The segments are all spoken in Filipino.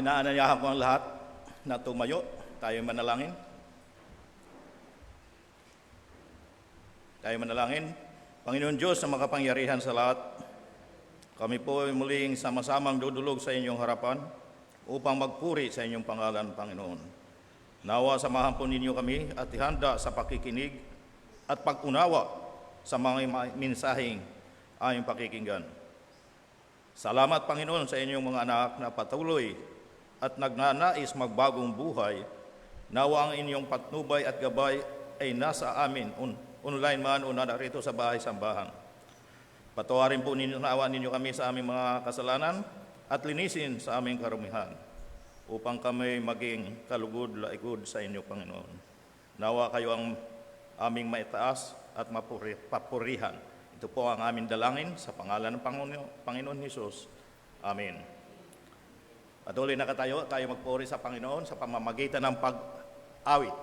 Inaanyayahan ko ang lahat na tumayo. Tayo manalangin. Tayo manalangin. Panginoon Diyos na makapangyarihan sa lahat, kami po ay muling sama-samang dudulog sa inyong harapan upang magpuri sa inyong pangalan, Panginoon. Nawa samahan po ninyo kami at ihanda sa pakikinig at pag-unawa sa mga mensaheng aming pakikinggan. Salamat, Panginoon, sa inyong mga anak na patuloy at nagnanais magbagong buhay. Nawa ang inyong patnubay at gabay ay nasa amin, online man o narito sa bahay-sambahan. Patawarin po ninyo, nawa ninyo kami sa aming mga kasalanan at linisin sa aming karumihan upang kami maging kalugod-laikod sa inyo, Panginoon. Nawa kayo ang aming maitaas at papurihan. Ito po ang aming dalangin sa pangalan ng Panginoon Hesus. Amen. Patuloy na tayo magpuri sa Panginoon sa pamamagitan ng pag-awit.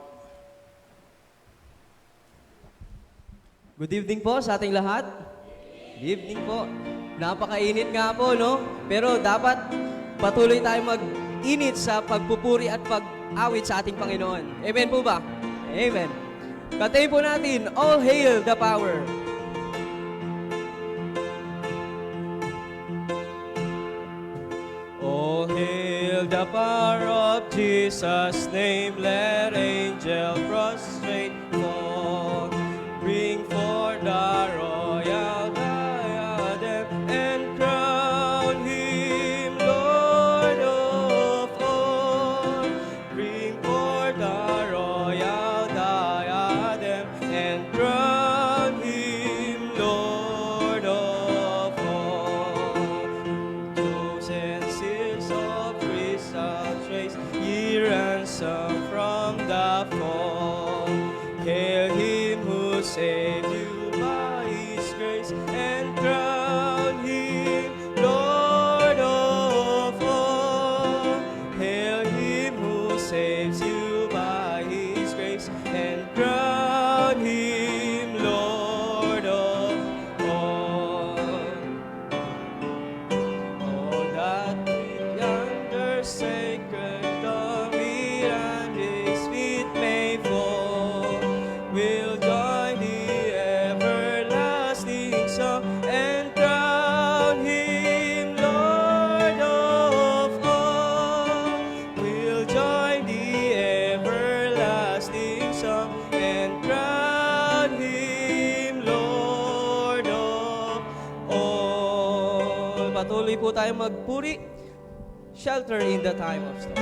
Good evening po sa ating lahat. Good evening po. Napakainit nga po, no? Pero dapat patuloy tayo mag-init sa pagpupuri at pag-awit sa ating Panginoon. Amen po ba? Amen. Kantahin po natin, All Hail the Power. All hail the power of Jesus' name, let angels prostrate fall. Bring forth the royal diadem and crown him Lord. of crystal trace, ye ransom from the fall. Hail him who saved you by his grace, and crown him Lord of all. Hail him who saves you by his grace, and crown him Lord of all. All that with yonder sacred glory and his feet may fall, will join the everlasting song, and crown him Lord of all. Will join the everlasting song, and crown him Lord of all. Patuloy po tayo magpuri. Shelter in the time of storm.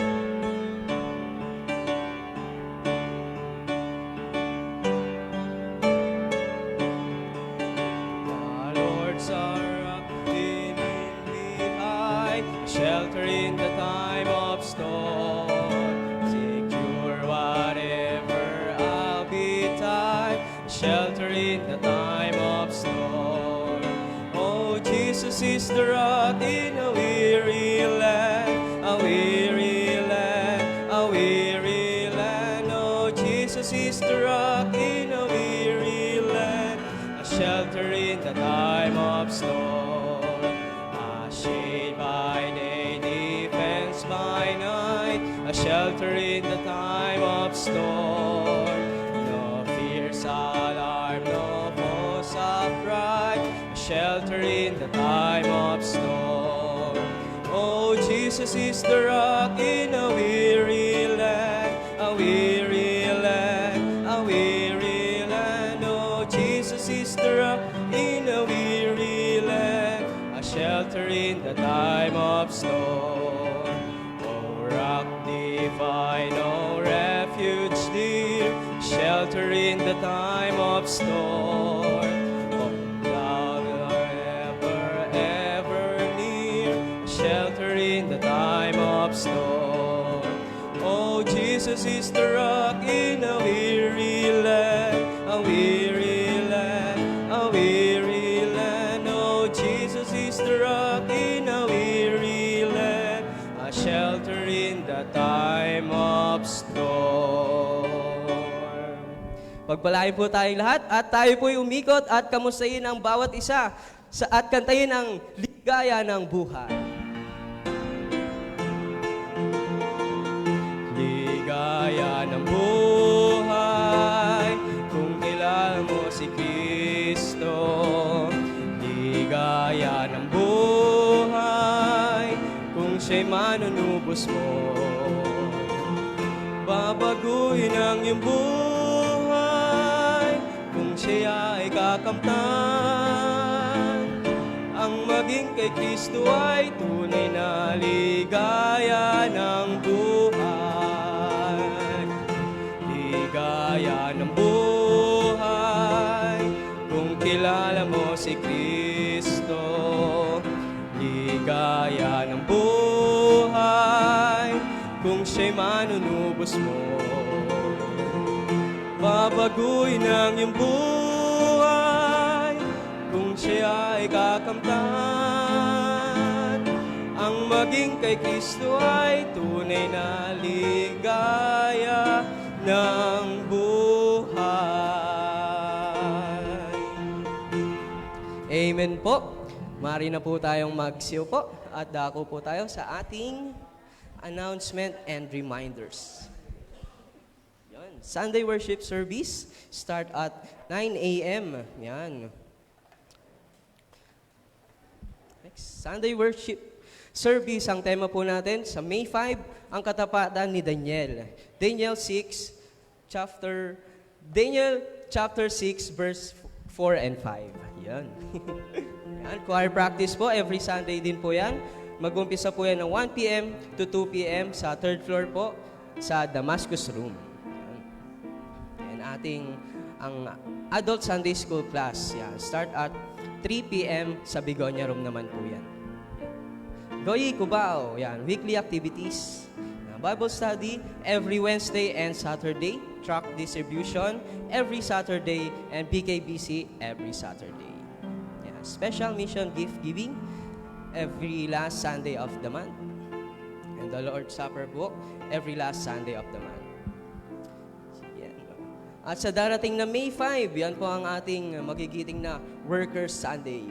The Lord's our rock, in him we hide, shelter in the time of storm. Secure whatever I'll betide, shelter in the time of storm. Oh, Jesus is the rock in a weary land, a weary land, a weary land. Oh, Jesus is the rock in a weary land, a shelter in the time of storm. A shade by day, defense by night, a shelter in the time of storm. No fierce alarm, no foes upright, a shelter in the time of storm. Oh, Jesus is the rock in a weary land, a weary land, a weary land. Oh, Jesus is the rock in a weary land, a shelter in the time of storm. Oh, rock divine, oh, refuge dear, shelter in the time of storm. Oh, thou art ever, ever near, shelter in the time of storm. Oh, Jesus is the rock in a weary land, a weary land, a weary land. Oh, Jesus is the rock in a weary land, a shelter in the time of storm. Pagpalain po tayong lahat at tayo po'y umikot at kamustahin ang bawat isa at kantahin ang ligaya ng buhay. Ligaya ng buhay kung kilala mo si Kristo. Ligaya ng buhay kung siya'y manunubos mo. Babaguhin ang iyong buhay kung siya ay kakamtan. Ang maging kay Kristo ay tunay na ligaya ng buhay. Ligaya ng buhay kung kilala mo si Kristo. Ligaya ng buhay kung siya'y manunubos mo. Babaguhin ang iyong buhay kung siya ay kakamtan. Ang maging kay Kristo ay tunay na ligaya ng buhay. Amen po. Mari na po tayong magsiyo po at dako po tayo sa ating announcement and reminders. Yan. Sunday worship service start at 9 a.m. Yan. Next, Sunday worship service, ang tema po natin sa May 5, ang katapatan ni Daniel. Daniel chapter 6 verse 4 and 5. Yan. Yan. Choir practice po every Sunday din po yan. Mag-umpisa po yan ng 1 p.m. to 2 p.m. sa third floor po sa Damascus Room. Yan ating ang adult Sunday school class. Yan. Start at 3 p.m. sa Begonia Room naman po yan. Goyi Cubao, yan, weekly activities. Bible study every Wednesday and Saturday. Tract distribution every Saturday and PKBC every Saturday. Yan. Special mission gift giving every last Sunday of the month. And the Lord's Supper book every last Sunday of the month. Yan. At sa darating na May 5, yan po ang ating magigiting na Workers' Sunday.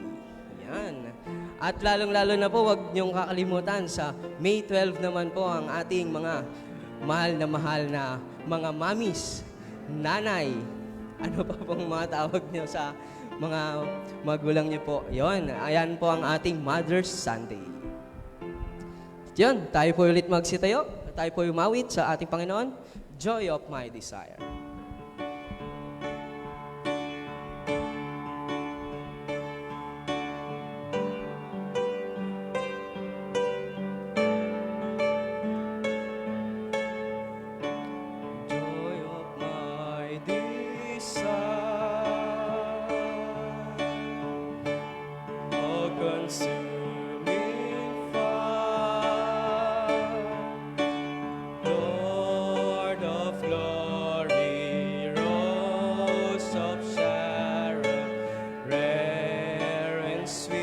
Yan. At lalong-lalo na po, huwag niyong kakalimutan sa May 12 naman po ang ating mga mahal na mga mamis, nanay, ano pa pong mga tawag niyo sa mga magulang niyo po. Yon, ayan po ang ating Mother's Sunday. Yon, tayo po ulit magsitayo, tayo po umawit sa ating Panginoon, Joy of My Desire. Joy of my desire, a consuming fire, Lord of glory, Rose of Sharon, rare and sweet.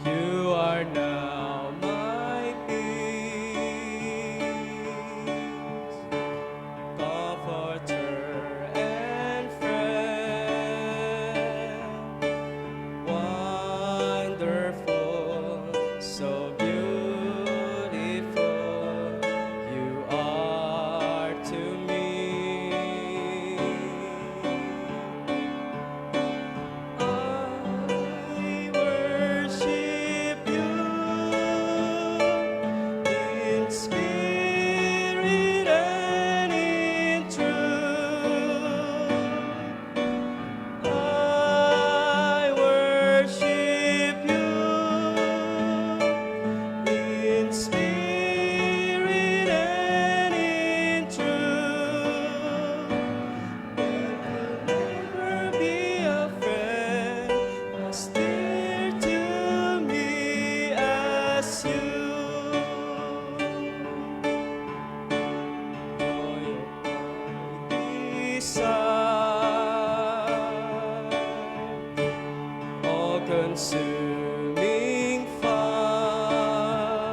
You are now my peace, comforter and friend, wonderful, so beautiful, you are to me. I worship you in spirit and in truth. I worship you in spirit and in truth. There will never be a friend as dear to me as you. Joy of my desire, all-consuming fire,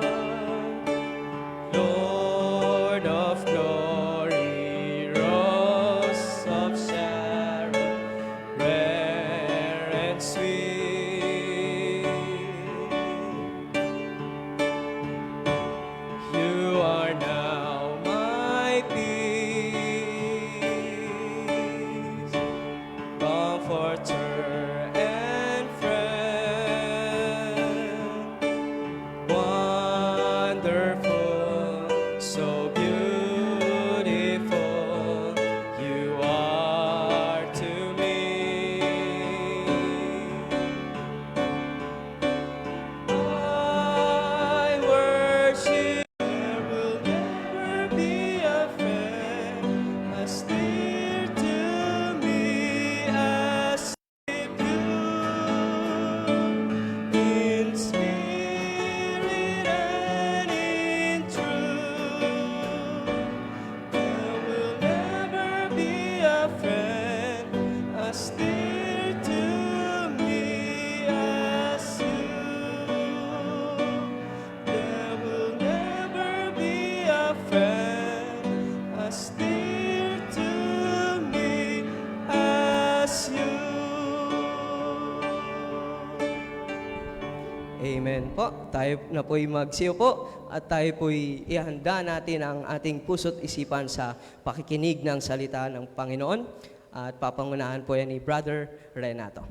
Lord of glory, Rose of Sharon, rare and sweet. You are now my peace, comforter and friend, wonderful, so beautiful, you are to me. I worship. There will never be a friend as dear to me as you. In spirit and in truth, there will never be a friend as dear to me as you. There will never be a friend as dear to me as you. Amen po. Tayo na po'y magsiyo po at tayo po'y ihanda natin ang ating puso't isipan sa pakikinig ng salita ng Panginoon. At papangunahan po yan ni Brother Renato.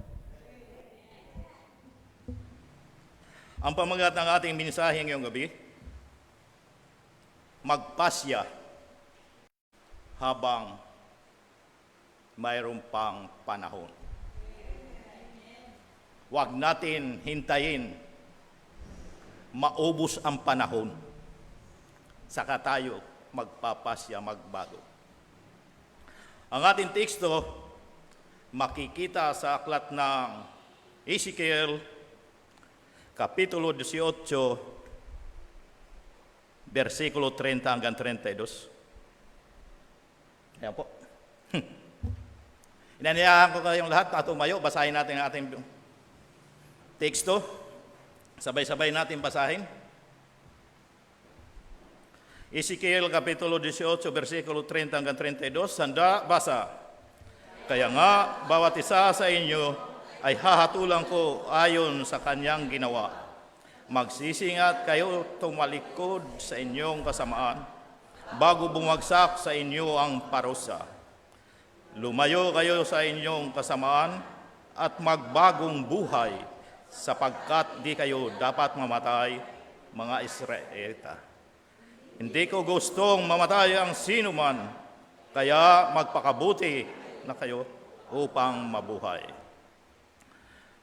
Ang pamagat ng ating mensahe ngayong gabi, magpasya habang mayroon pang panahon. Huwag natin hintayin maubos ang panahon, saka tayo magpapasya, magbago. Ang ating teksto, makikita sa aklat ng Ezekiel, Kapitulo 18, versikulo 30 hanggang 32. Ayan po. Inaniyahan ko kayong lahat na tumayo. Basahin natin ang ating teksto. Sabay-sabay natin basahin. Ezekiel Kapitulo 18, versikulo 30 hanggang 32. Sanda, basa. Kaya nga, bawat isa sa inyo ay hahatulan ko ayon sa kanyang ginawa. Magsisingat kayo tumalikod sa inyong kasamaan bago bumagsak sa inyo ang parusa. Lumayo kayo sa inyong kasamaan at magbagong buhay sapagkat di kayo dapat mamatay, mga Israelita. Hindi ko gustong mamatay ang sinuman, kaya magpakabuti na kayo upang mabuhay.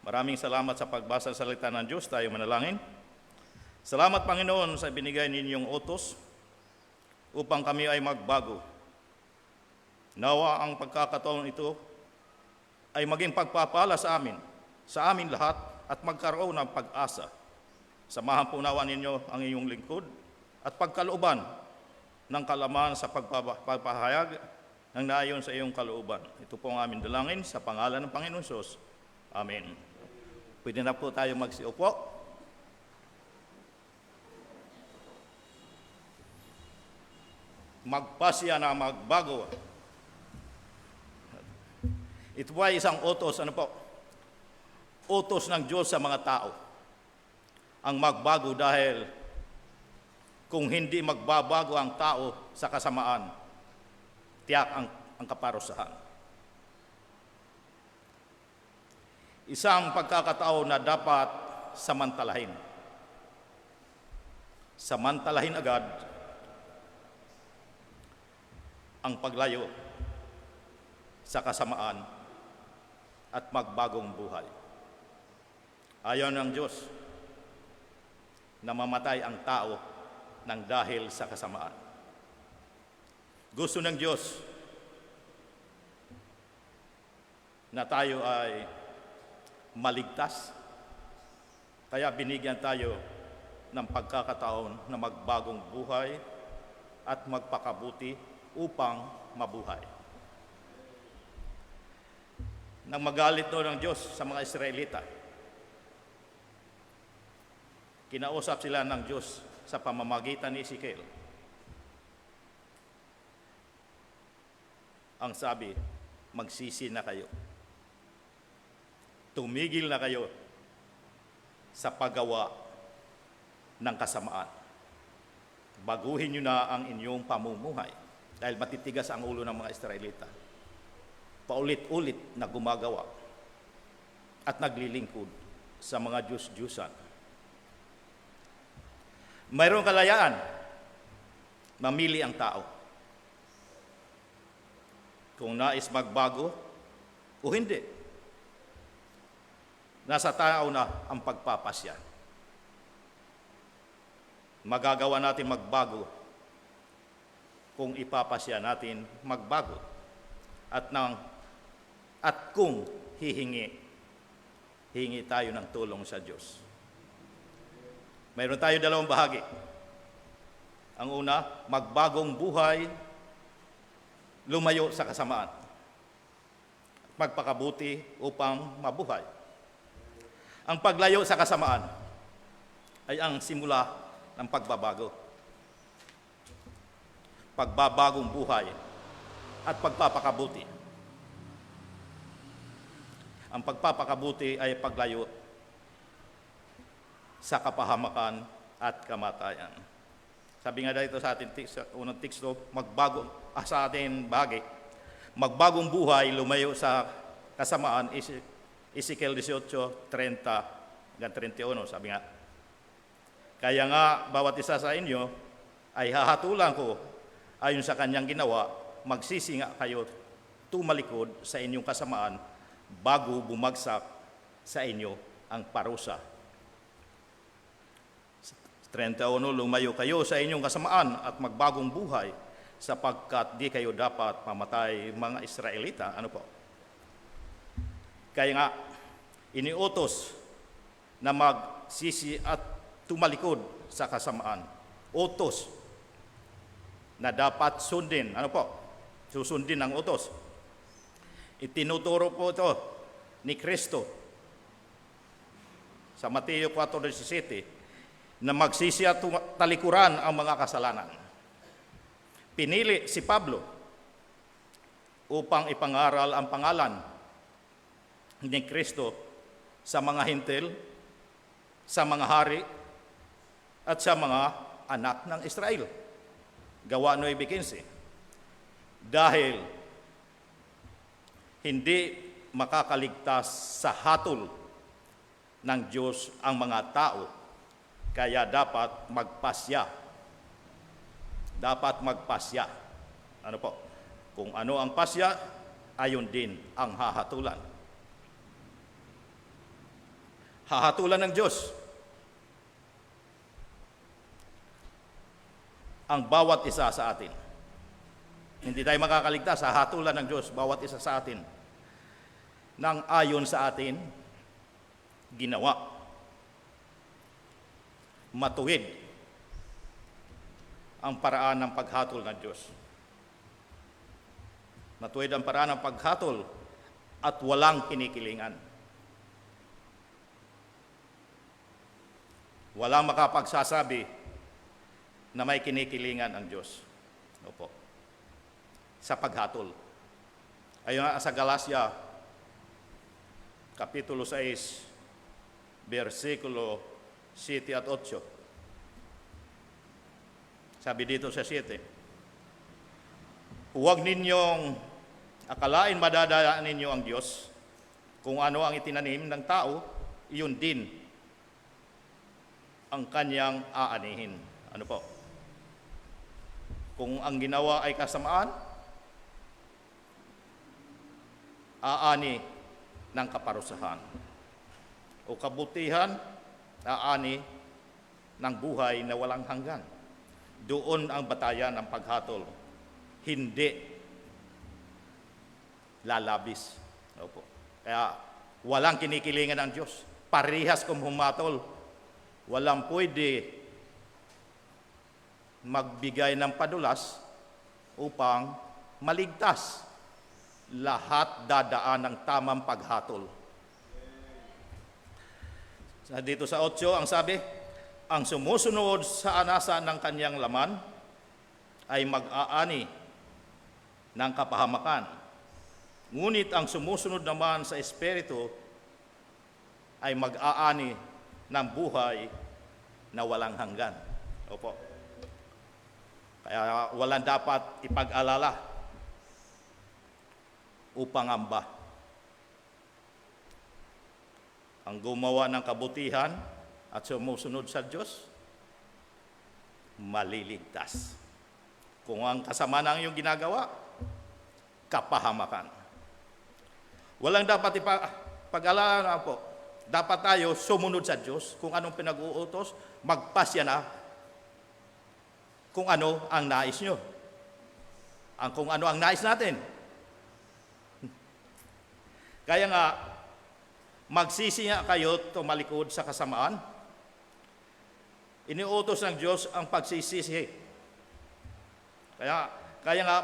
Maraming salamat sa pagbasa sa salita ng Diyos. Tayo manalangin. Salamat, Panginoon, sa binigay ninyong utos upang kami ay magbago. Nawa ang pagkakataon ito ay maging pagpapala sa amin lahat at magkaroon ng pag-asa. Samahan po nawa ninyo ang iyong lingkod at pagkalooban ng kalaman sa pagpapahayag ng naayon sa iyong kalooban. Ito po ang aming dalangin sa pangalan ng Panginoon Hesus. Amen. Pwede na po tayo magsiupo. Magpasya na magbago. Ito ay isang utos, utos ng Diyos sa mga tao. Ang magbago dahil kung hindi magbabago ang tao sa kasamaan, tiyak ang kaparusahan. Isang pagkakataon na dapat samantalahin. Samantalahin agad ang paglayo sa kasamaan at magbagong buhay. Ayaw ng Diyos na mamatay ang tao ng dahil sa kasamaan. Gusto ng Diyos na tayo ay maligtas, kaya binigyan tayo ng pagkakataon na magbagong buhay at magpakabuti upang mabuhay. Nang magalit doon ng Diyos sa mga Israelita, kinausap sila ng Diyos sa pamamagitan ni Ezekiel. Ang sabi, magsisi na kayo. Tumigil na kayo sa paggawa ng kasamaan. Baguhin nyo na ang inyong pamumuhay dahil matitigas ang ulo ng mga Israelita. Paulit-ulit na gumagawa at naglilingkod sa mga Diyos-Diyusan. Mayroong kalayaan, mamili ang tao. Kung nais magbago o hindi. Nasa tao na ang pagpapasya. Magagawa natin magbago kung ipapasya natin magbago. At kung hingi tayo ng tulong sa Diyos. Mayroon tayo dalawang bahagi. Ang una, magbagong buhay, lumayo sa kasamaan. Magpakabuti upang mabuhay. Ang paglayo sa kasamaan ay ang simula ng pagbabago. Pagbabagong buhay at pagpapakabuti. Ang pagpapakabuti ay paglayo sa kapahamakan at kamatayan. Sabi nga dito sa ating unang teksto, sa ating bahagi, magbagong buhay, lumayo sa kasamaan, Ezekiel 18:30 hanggang 31, sabi nga, kaya nga, bawat isa sa inyo ay hahatulan ko ayon sa kanyang ginawa, magsisinga kayo tumalikod sa inyong kasamaan bago bumagsak sa inyo ang parusa. 31, lumayo kayo sa inyong kasamaan at magbagong buhay sapagkat di kayo dapat mamatay, mga Israelita. Ano po? Kaya nga, iniutos na magsisi at tumalikod sa kasamaan. Utos na dapat sundin. Ano po? Susundin ang utos. Itinuturo po ito ni Kristo sa Mateo 4:17 na magsisi at talikuran ang mga kasalanan. Pinili si Pablo upang ipangaral ang pangalan ni Kristo sa mga hintil, sa mga hari, at sa mga anak ng Israel. Gawa 9:15. Dahil hindi makakaligtas sa hatol ng Diyos ang mga tao, kaya dapat magpasya. Dapat magpasya. Ano po? Kung ano ang pasya, ayon din ang hahatulan. Hahatulan ng Diyos ang bawat isa sa atin. Hindi tayo makakaligtas sa hatulan ng Diyos, bawat isa sa atin, nang ayon sa atin ginawa. Matuwid ang paraan ng paghatol ng Diyos. Matuwid ang paraan ng paghatol at walang kinikilingan. Walang makapagsasabi na may kinikilingan ang Diyos. Opo. Sa paghatol. Ayon nga sa Galacia, Kapitulo 6, versikulo 7 at 8. Sabi dito sa 7, huwag ninyong akalain madadaan ninyo ang Diyos. Kung ano ang itinanim ng tao, iyon din ang kanyang aanihin. Ano po? Kung ang ginawa ay kasamaan, aani ng kaparusahan. O kabutihan, aani ng buhay na walang hanggan. Doon ang batayan ng paghatol. Hindi lalabis. Opo. Kaya walang kinikilingan ng Diyos. Parihas kung humatol. Walang pwede magbigay ng padulas upang maligtas. Lahat dadaan ng tamang paghatol. Dito sa 8, ang sabi, ang sumusunod sa anasa ng kanyang laman ay mag-aani ng kapahamakan. Ngunit ang sumusunod naman sa Espiritu ay mag-aani ng buhay na walang hanggan. Opo. Kaya walang dapat ipag-alala o pangamba. Ang gumawa ng kabutihan at sumusunod sa Diyos, maliligtas. Kung ang kasama ng iyong ginagawa, kapahamakan. Walang dapat ipag-alala po. Dapat tayo sumunod sa Diyos. Kung anong pinag-uutos, magpasya na kung ano ang nais nyo. Kung ano ang nais natin. Kaya nga, magsisi nga kayo tumalikod sa kasamaan. Iniutos ng Diyos ang pagsisisi. Kaya nga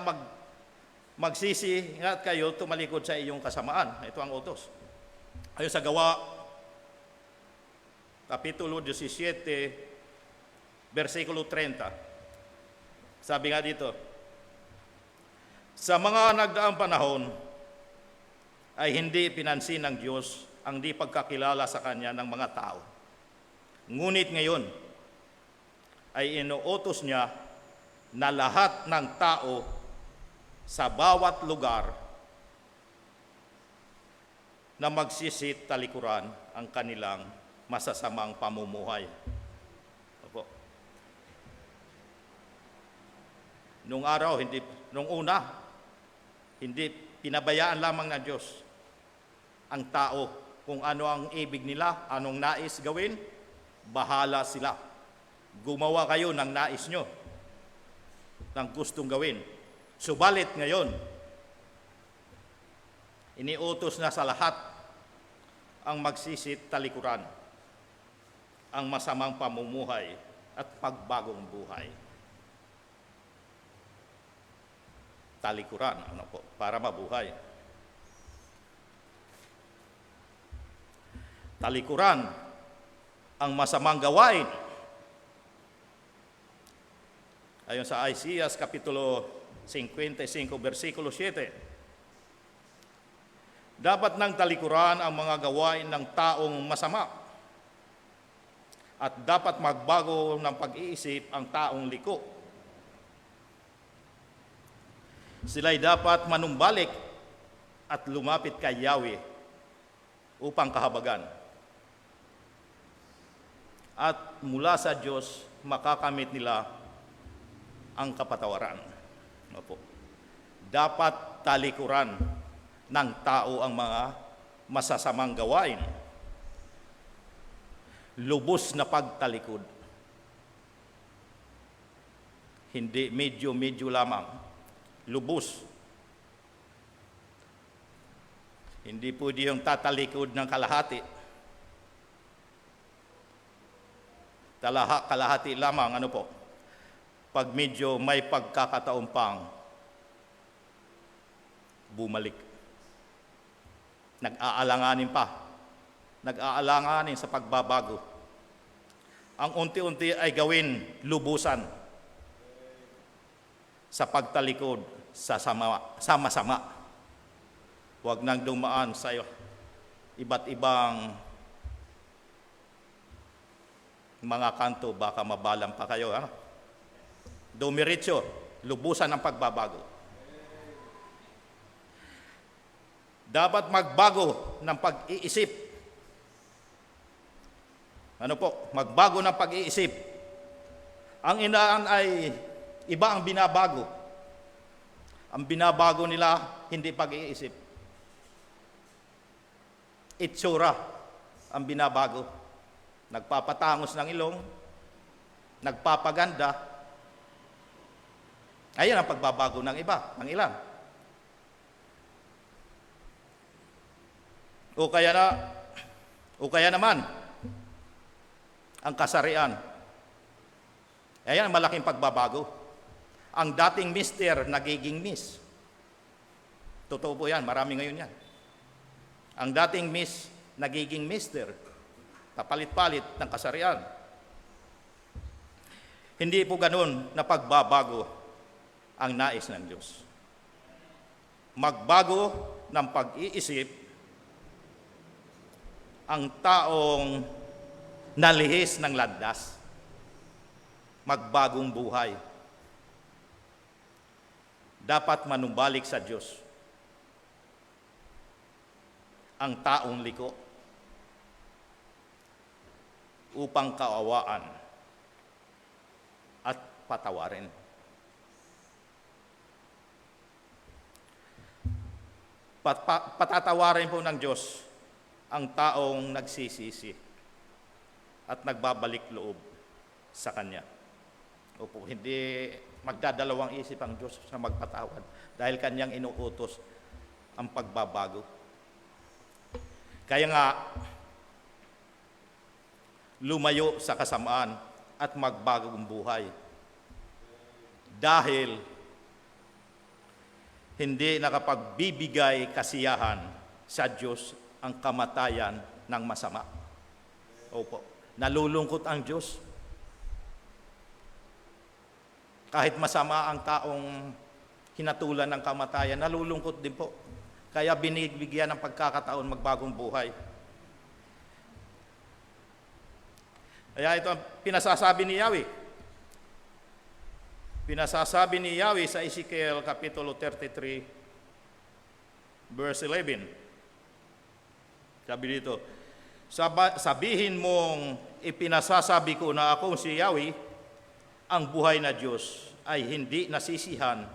magsisi nga kayo tumalikod sa iyong kasamaan. Ito ang utos. Ayon sa Gawa, Kapitulo 17, versikulo 30. Sabi nga dito, sa mga nagdaang panahon ay hindi pinansin ng Diyos ang di pagkakilala sa Kanya ng mga tao. Ngunit ngayon ay inuutos niya na lahat ng tao sa bawat lugar na magsisit talikuran ang kanilang masasamang pamumuhay. Opo. Nung una, hindi pinabayaan lamang ng Diyos ang tao kung ano ang ibig nila, anong nais gawin, bahala sila. Gumawa kayo ng nais nyo, ng gustong gawin. Subalit ngayon, iniutos na sa lahat ang magsisit talikuran, ang masamang pamumuhay at pagbagong buhay. Talikuran, ano po, para mabuhay. Talikuran, ang masamang gawain. Ayon sa Isaiah Kapitulo 55, versikulo 7, dapat nang talikuran ang mga gawain ng taong masama at dapat magbago ng pag-iisip ang taong liko. Sila'y dapat manumbalik at lumapit kay Yahweh upang kahabagan. At mula sa Diyos, makakamit nila ang kapatawaran. Opo. Dapat talikuran ng tao ang mga masasamang gawain. Lubos na pagtalikod. Hindi medyo-medyo lamang. Lubos. Hindi pwede yung tatalikod ng kalahati. Kalahati lamang, ano po? Pag medyo may pagkakataon pang bumalik. Nag-aalanganin pa. Nag-aalanganin sa pagbabago. Ang unti-unti ay gawin lubusan sa pagtalikod sa sama-sama. Huwag nang dumaan sa iba't ibang mga kanto, baka mabalang pa kayo. Ha? Dumiretso, lubusan ang pagbabago. Dapat magbago ng pag-iisip. Ano po? Magbago ng pag-iisip. Ang inaan ay iba ang binabago. Ang binabago nila, hindi pag-iisip. Itsura ang binabago. Nagpapatangos ng ilong, nagpapaganda. Ayan ang pagbabago ng iba, ng ilan. O kaya naman, ang kasarian. Ayan ang malaking pagbabago. Ang dating mister, nagiging miss. Totoo po yan, marami ngayon yan. Ang dating miss, nagiging mister. Kapalit-palit ng kasarian. Hindi po ganun na pagbabago ang nais ng Diyos. Magbago ng pag-iisip ang taong nalihis ng landas, magbagong buhay. Dapat manumbalik sa Diyos ang taong liko upang kaawaan at patawarin. Patatawarin po ng Diyos ang taong nagsisisi at nagbabalik loob sa Kanya. Opo, hindi magdadalawang isip ang Diyos sa magpatawad dahil Kanyang inuutos ang pagbabago. Kaya nga, lumayo sa kasamaan at magbagong buhay. Dahil hindi nakapagbibigay kasiyahan sa Diyos ang kamatayan ng masama. Opo, nalulungkot ang Diyos. Kahit masama ang taong hinatulan ng kamatayan, nalulungkot din po. Kaya binibigyan ng pagkakataon magbagong buhay. Kaya ito ang pinasasabi ni Yahweh. Pinasasabi ni Yahweh sa Ezekiel Kapitulo 33, verse 11. Sabi dito, sabihin mong ipinasasabi ko na akong si Yahweh, ang buhay na Diyos ay hindi nasisiyahan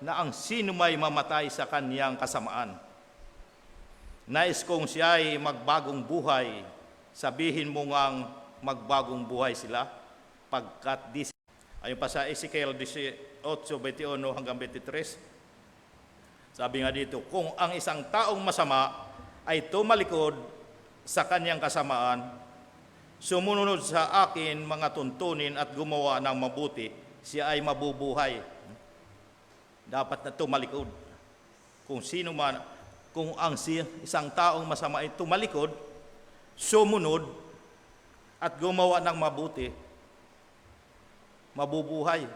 na ang sino may mamatay sa kaniyang kasamaan. Nais kong siya ay magbagong buhay, sabihin mo ngang magbagong buhay sila, pagkat ayon pa sa Ezekiel 18:21 hanggang 23, sabi nga dito, kung ang isang taong masama ay tumalikod sa kanyang kasamaan, sumunod sa akin mga tuntunin at gumawa ng mabuti, siya ay mabubuhay. Dapat na tumalikod. Kung sino man, kung ang isang taong masama ay tumalikod, sumunod, at gumawa ng mabuti, mabubuhay.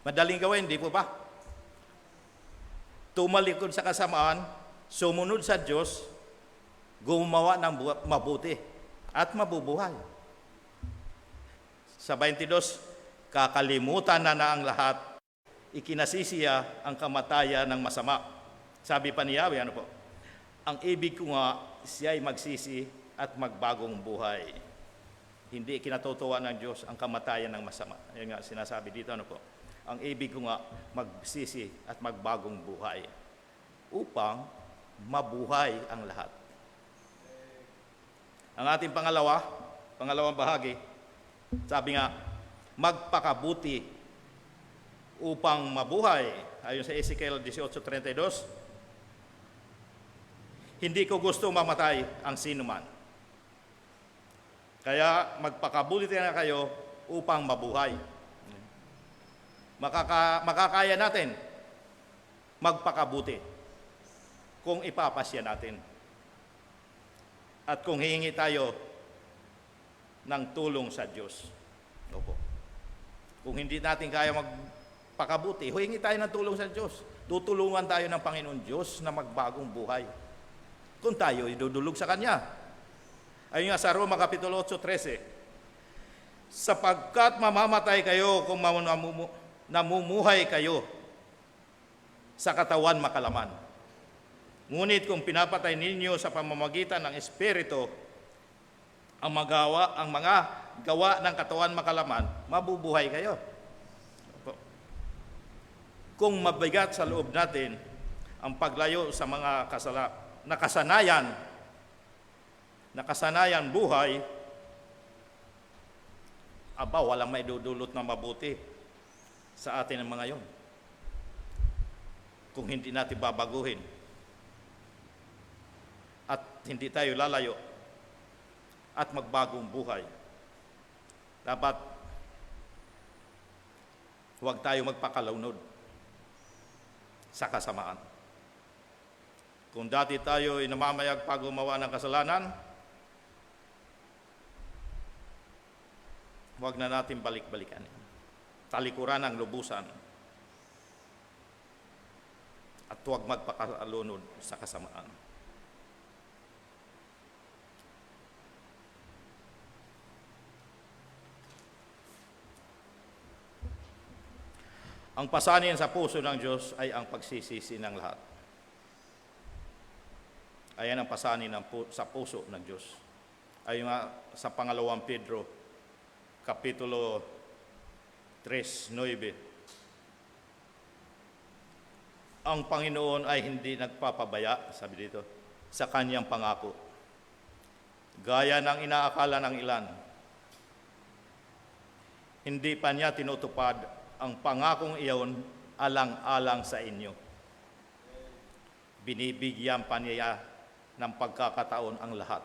Madaling gawin, di po ba? Tumalikod sa kasamaan, sumunod sa Diyos, gumawa ng mabuti, at mabubuhay. Sa 22, kakalimutan na ang lahat, ikinasisiya ang kamatayan ng masama. Sabi pa ni Yahweh, ano po? Ang ibig ko nga, siya ay magsisi at magbagong buhay. Hindi kinatutuwa ng Diyos ang kamatayan ng masama. Yan nga sinasabi dito, ano po? Ang ibig ko nga, magsisi at magbagong buhay upang mabuhay ang lahat. Ang ating pangalawang bahagi, sabi nga, magpakabuti upang mabuhay. Ayon sa Ezekiel 18:32, hindi ko gusto mamatay ang sinuman. Kaya magpakabuti na kayo upang mabuhay. Makakaya natin magpakabuti kung ipapasya natin. At kung hihingi tayo ng tulong sa Diyos. Opo. Kung hindi natin kaya magpakabuti, humingi tayo ng tulong sa Diyos. Tutulungan tayo ng Panginoon Diyos na magbagong buhay. Kung tayo idudulog sa Kanya. Ayun nga sa Roma Kapitulo 8:13, sapagkat mamamatay kayo kung namumuhay kayo sa katawan makalaman. Ngunit kung pinapatay ninyo sa pamamagitan ng Espiritu ang mga gawa ng katawan makalaman, mabubuhay kayo. Kung mabigat sa loob natin ang paglayo sa mga nakasanayan buhay, walang may dudulot na mabuti sa atin ang mga yon. Kung hindi natin babaguhin at hindi tayo lalayo at magbagong buhay, dapat huwag tayo magpakalaunod sa kasamaan. Kung dati tayo ay namamayag pa gumawa ng kasalanan, huwag na natin balik-balikan. Talikuran ang lubusan at huwag magpakalunod sa kasamaan. Ang pasanin sa puso ng Diyos ay ang pagsisisi ng lahat. Ayan ang pasanin sa puso ng Diyos. Ayon nga sa pangalawang Pedro, Kapitulo 3:9. Ang Panginoon ay hindi nagpapabaya, sabi dito, sa kanyang pangako. Gaya ng inaakala ng ilan, hindi pa niya tinutupad ang pangakong iyon alang-alang sa inyo. Binibigyan pa niya ng pagkakataon ang lahat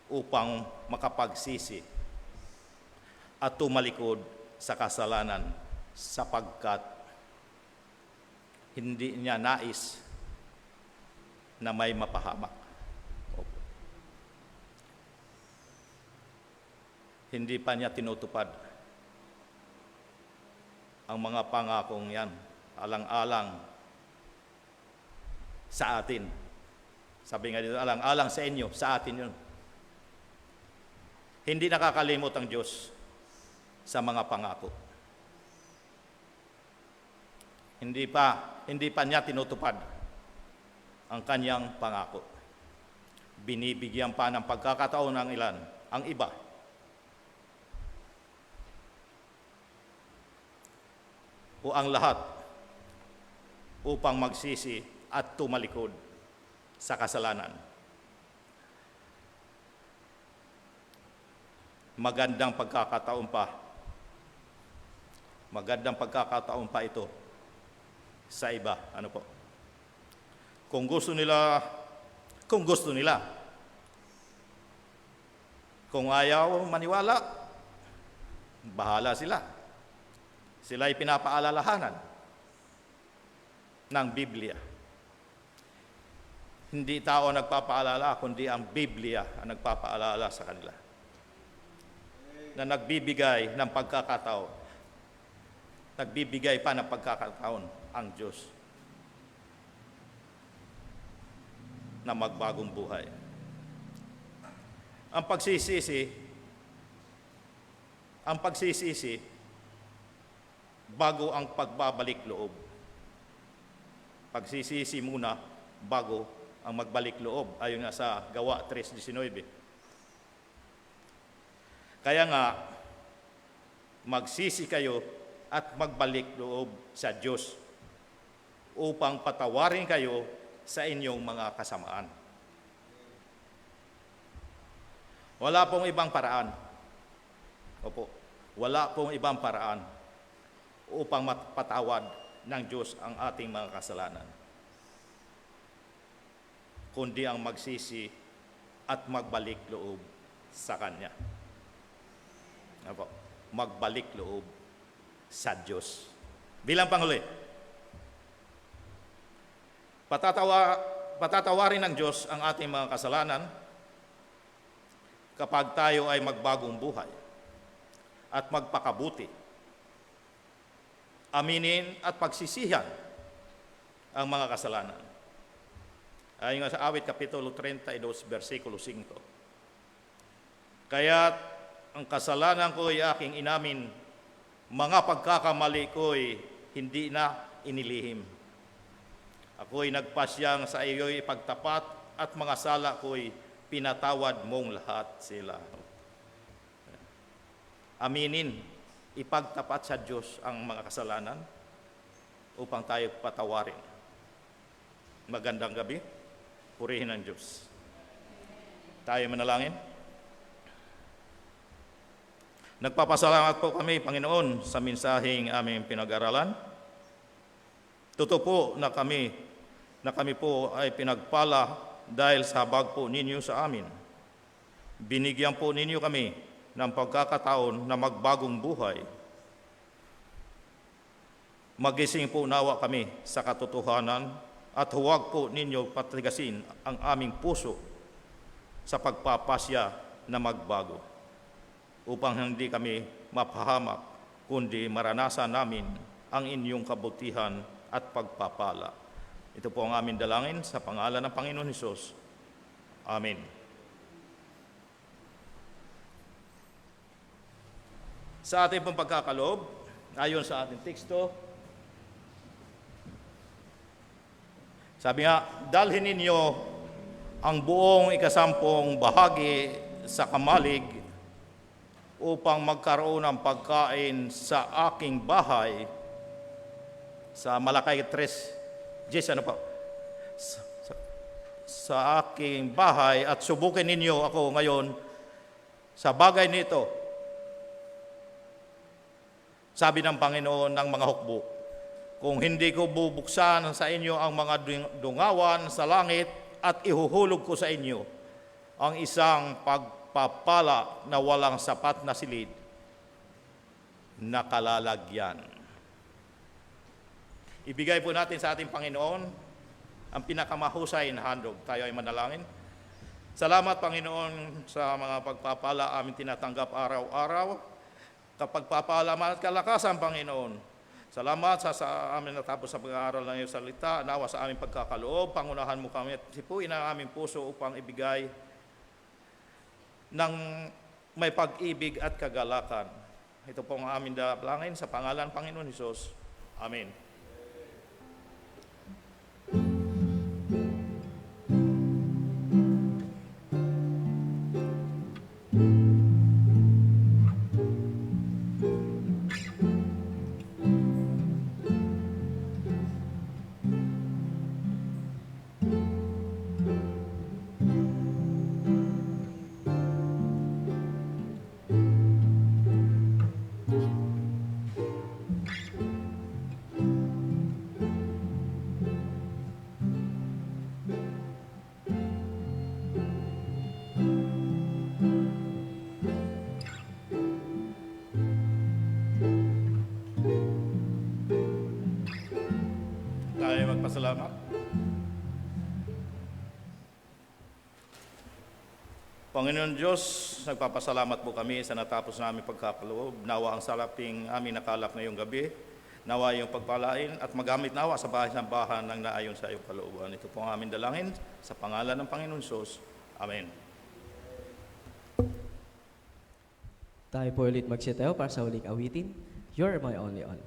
upang makapagsisi at tumalikod sa kasalanan sapagkat hindi niya nais na may mapahamak. Hindi pa niya tinutupad ang mga pangakong yan, alang-alang sa atin. Sabi nga dito, alang-alang sa inyo, sa atin yun. Hindi nakakalimot ang Diyos sa mga pangako. Hindi pa niya tinutupad ang kanyang pangako. Binibigyan pa ng pagkakataon ng ilan, ang iba, o ang lahat upang magsisi at tumalikod sa kasalanan. Magandang pagkakataon pa ito sa iba. Ano po? Kung gusto nila kung gusto nila. Kung ayaw maniwala, bahala sila. Sila'y pinapaalalahanan ng Biblia. Hindi tao ang nagpapaalala, kundi ang Biblia ang nagpapaalala sa kanila. Na nagbibigay ng pagkakataon. Nagbibigay pa ng pagkakataon ang Diyos na magbagong buhay. Ang pagsisisi, bago ang pagbabalik loob. Pagsisisi muna bago ang magbalik loob, ayon nga sa Gawa 3:19. Kaya nga, magsisi kayo at magbalik loob sa Diyos upang patawarin kayo sa inyong mga kasamaan. Wala pong ibang paraan. Opo, wala pong ibang paraan upang mapatawad ng Diyos ang ating mga kasalanan, kundi ang magsisi at magbalik loob sa Kanya. Opo, magbalik loob sa Diyos. Bilang panghuli, patatawarin ng Diyos ang ating mga kasalanan kapag tayo ay magbagong buhay at magpakabuti. Aminin at pagsisihan ang mga kasalanan. Ayon nga sa Awit Kapitulo 32, versikulo 5. Kaya't ang kasalanan ko'y aking inamin, mga pagkakamali ko'y hindi na inilihim. Ako'y nagpasyang sa iyo'y pagtapat at mga sala ko'y pinatawad mong lahat sila. Aminin, ipagtapat sa Diyos ang mga kasalanan upang tayo patawarin. Magandang gabi, purihin ang Diyos. Tayo manalangin. Nagpapasalamat po kami, Panginoon, sa mensaheng aming pinag-aralan. Totoo po na kami po ay pinagpala dahil sa habag po ninyo sa amin. Binigyan po ninyo kami ng pagkakataon na magbagong buhay. Magising po nawa kami sa katotohanan at huwag po ninyo patigasin ang aming puso sa pagpapasya na magbago upang hindi kami mapahamak kundi maranasan namin ang inyong kabutihan at pagpapala. Ito po ang aming dalangin sa pangalan ng Panginoon Hesus. Amen. Sa ating pong pagkakaloob, ayon sa ating teksto, sabi nga, dalhin ninyo ang buong ikasampung bahagi sa kamalig upang magkaroon ng pagkain sa aking bahay. Sa Malakay 3, sa aking bahay at subukin ninyo ako ngayon sa bagay nito, sabi ng Panginoon ng mga hukbo, kung hindi ko bubuksan sa inyo ang mga dungawan sa langit at ihuhulog ko sa inyo ang isang pagpapala na walang sapat na silid na kalalagyan. Ibigay po natin sa ating Panginoon ang pinakamahusay na handog. Tayo ay manalangin. Salamat, Panginoon, sa mga pagpapala aming tinatanggap araw-araw. Kapagpapala at kalakasan, Panginoon. Salamat sa amin natapos sa pag-aaral ng iyong salita. Nawa sa aming pagkakaloob. Pangunahan mo kami at sipuin ang aming puso upang ibigay ng may pag-ibig at kagalakan. Ito po ang aming dalangin sa pangalan ng Panginoon Hesus. Amen. Panginoon Diyos, nagpapasalamat po kami sa natapos namin pagkakaloob. Nawa ang salaping aming nakalap ngayong gabi. Nawa yung pagpalain at magamit nawa sa bahay ng bahan ng naayon sa iyong kalooban. Ito po ang aming dalangin sa pangalan ng Panginoon Diyos. Amen. Tayo po ulit magsitayo para sa huling awitin. You're my only all.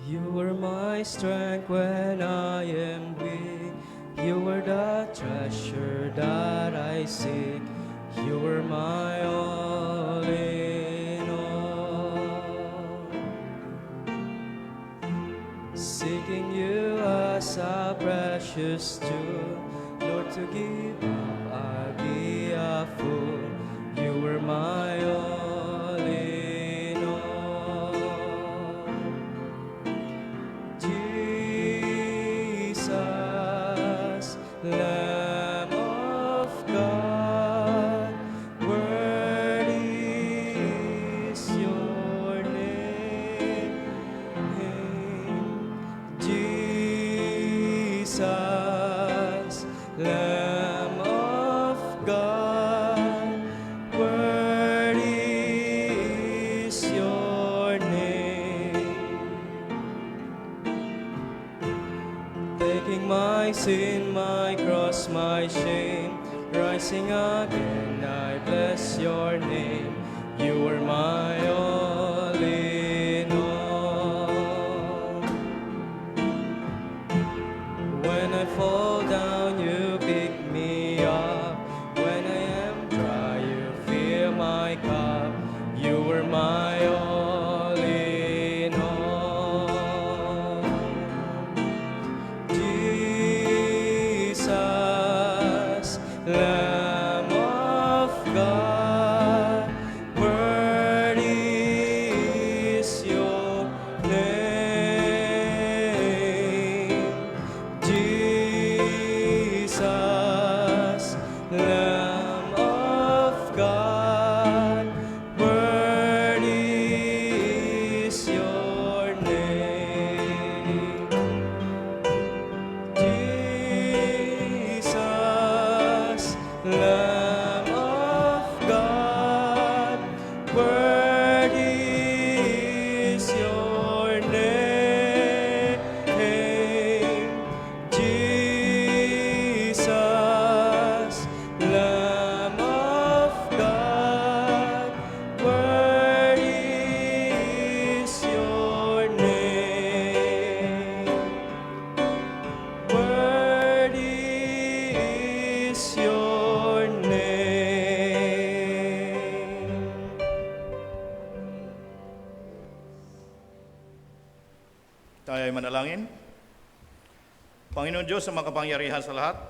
You were my strength when I am weak. You were the treasure that I seek. You were my all in all. Seeking you as a precious jewel, Lord, to give up, I'll be a fool. You were my all in all. Jesus, Lamb of God, worthy is your name. Jesus, Lamb of God, worthy is your name. Taking my sin, my cross, my shame, rising again, I bless your name. You are my all in all. When I fall down, you pick me up. When I am dry, you fill my cup. You are my all in all. Jesus, Lamb of God, worthy is your name. Jesus, Lamb of God, worthy is your name. Jesus, Lamb of God, worthy is your name. Jesus, Lamb of God, worthy is your name. Worthy is your name. Tayo ay manalangin. Panginoon Diyos na makapangyarihan sa lahat,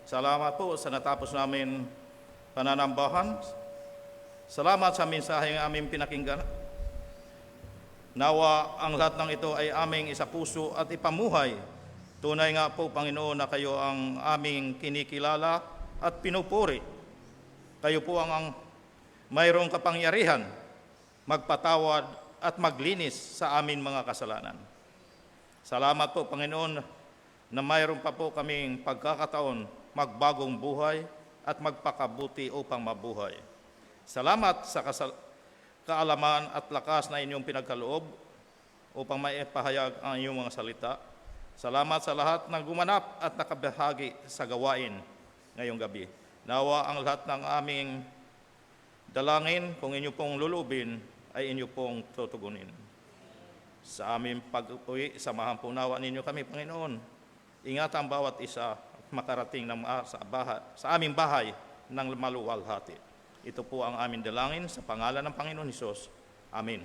salamat po sa natapos namin pananambahan. Salamat sa mensaheng aming pinakinggan. Nawa ang lahat ng ito ay aming isapuso at ipamuhay. Tunay nga po, Panginoon, na kayo ang aming kinikilala at pinupuri. Kayo po ang mayroong kapangyarihan magpatawad at maglinis sa amin mga kasalanan. Salamat po, Panginoon, na mayroon pa po kaming pagkakataon magbagong buhay at magpakabuti upang mabuhay. Salamat sa kaalaman at lakas na inyong pinagkaloob upang maipahayag ang inyong mga salita. Salamat sa lahat ng gumanap at nakabahagi sa gawain ngayong gabi. Nawa ang lahat ng aming dalangin, kung inyo pong lulubin, ay inyo pong tutugunin. Sa aming pag-uwi, samahan po nawa ninyo kami, Panginoon. Ingat ang bawat isa at makarating sa aming bahay ng maluwalhati. Ito po ang aming dalangin sa pangalan ng Panginoon Hesus. Amen.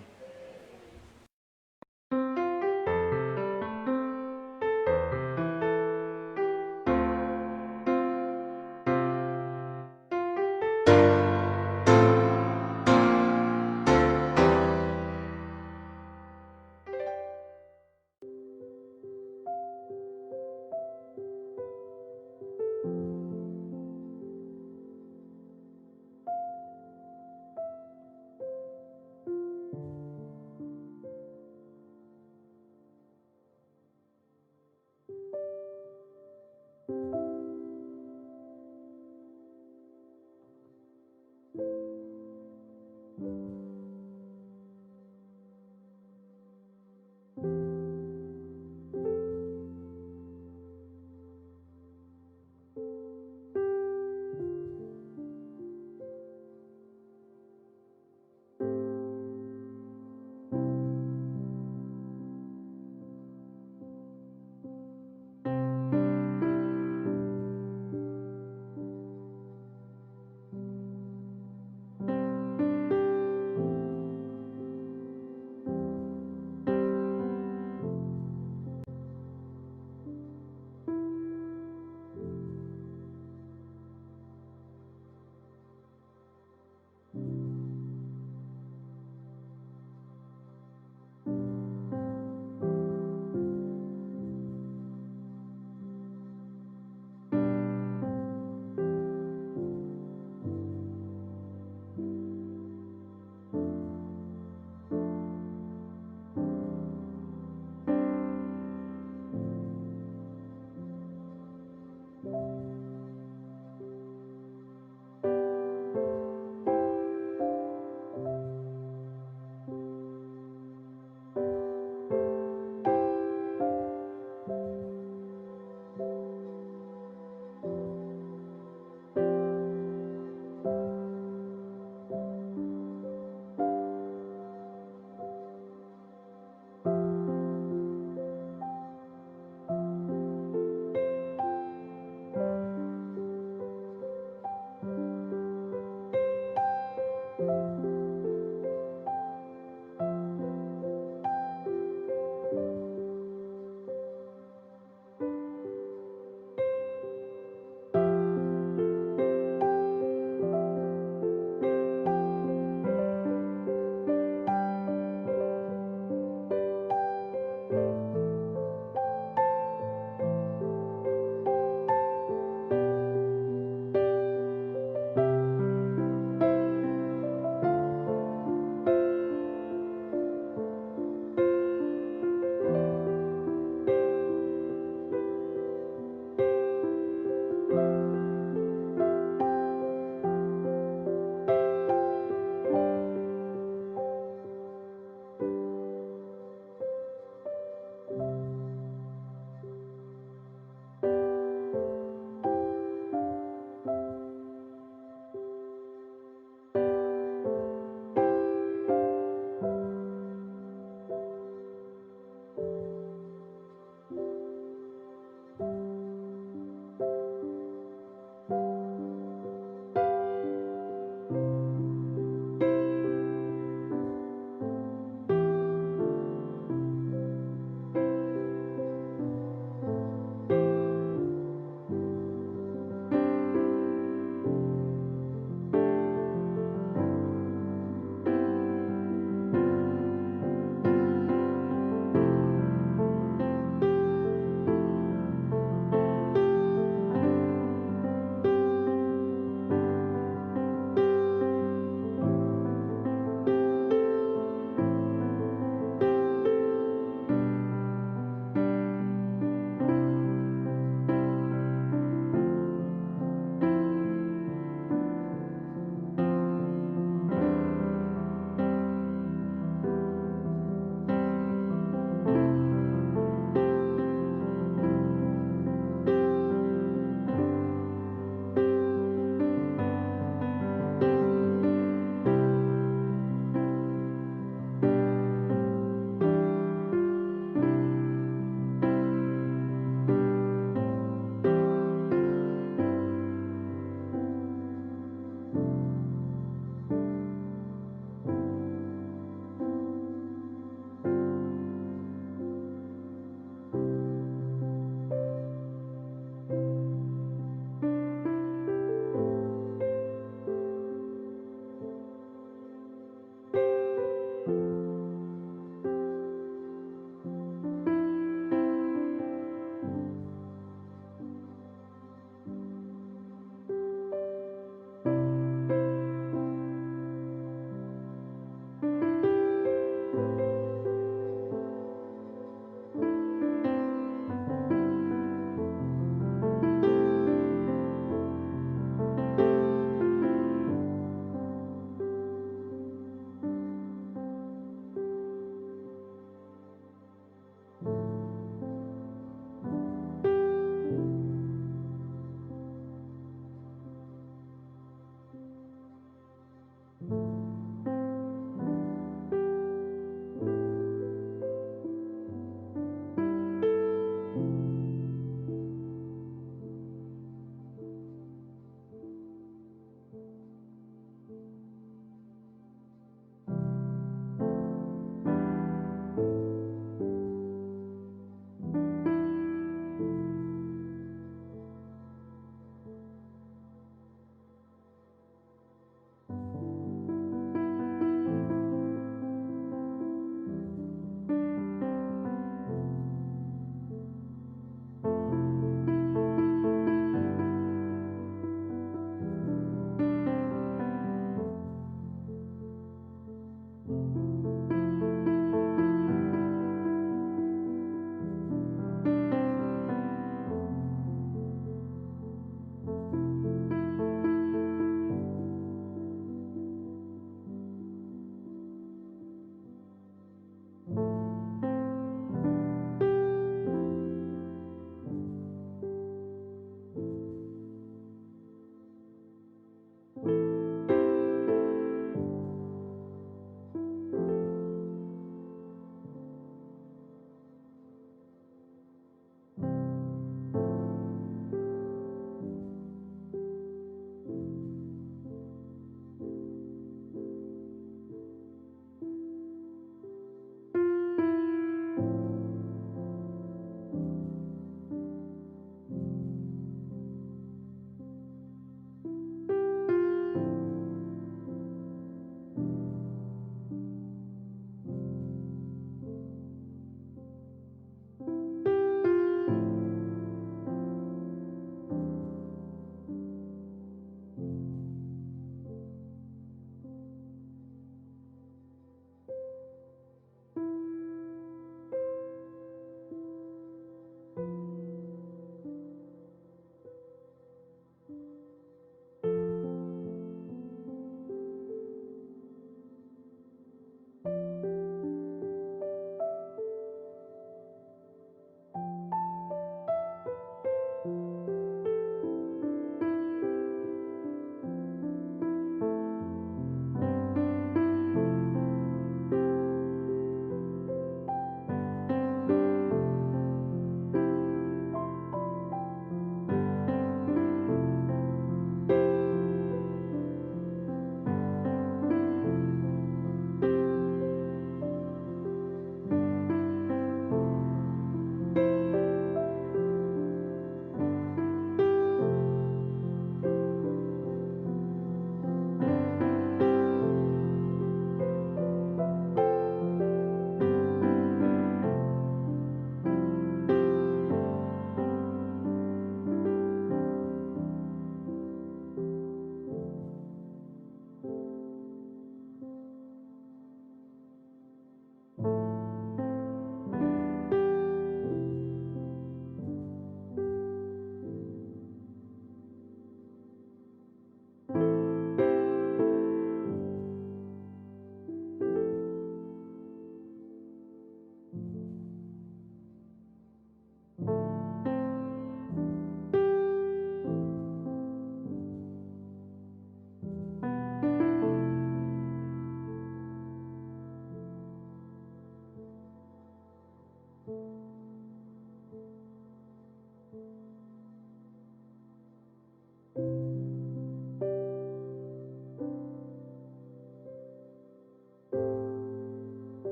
Amen.